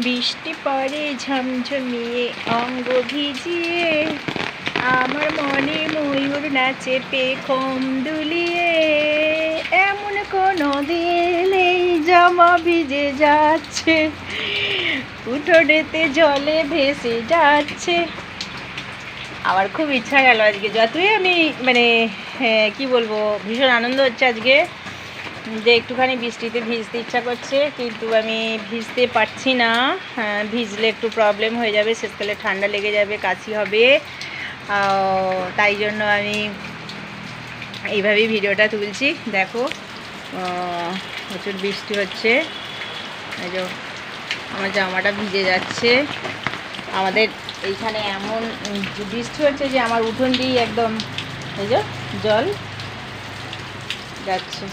বৃষ্টি পড়ে ঝমঝমিয়ে অঙ্গ ভিজিয়ে, আমার মনে ময়ূর নাচে পেখম দুলিয়ে। এমন কোনো দিন নেই জামা ভিজে যাচ্ছে, উঠোনেতে জলে ভেসে যাচ্ছে। আমার খুব ইচ্ছা গেল আজকে, যতই আমি মানে কি বলবো, ভীষণ আনন্দ হচ্ছে আজকে যে একটুখানি বৃষ্টিতে ভিজতে ইচ্ছা করছে, কিন্তু আমি ভিজতে পারছি না। ভিজলে একটু প্রবলেম হয়ে যাবে, শেষকালে ঠান্ডা লেগে যাবে, কাশি হবে। তাই জন্য আমি এইভাবেই ভিডিওটা তুলছি। দেখো প্রচুর বৃষ্টি হচ্ছে, এই যে আমার জামাটা ভিজে যাচ্ছে। আমাদের এইখানে এমন বৃষ্টি হচ্ছে যে আমার উঠোন দিয়েই একদম এই যে জল যাচ্ছে।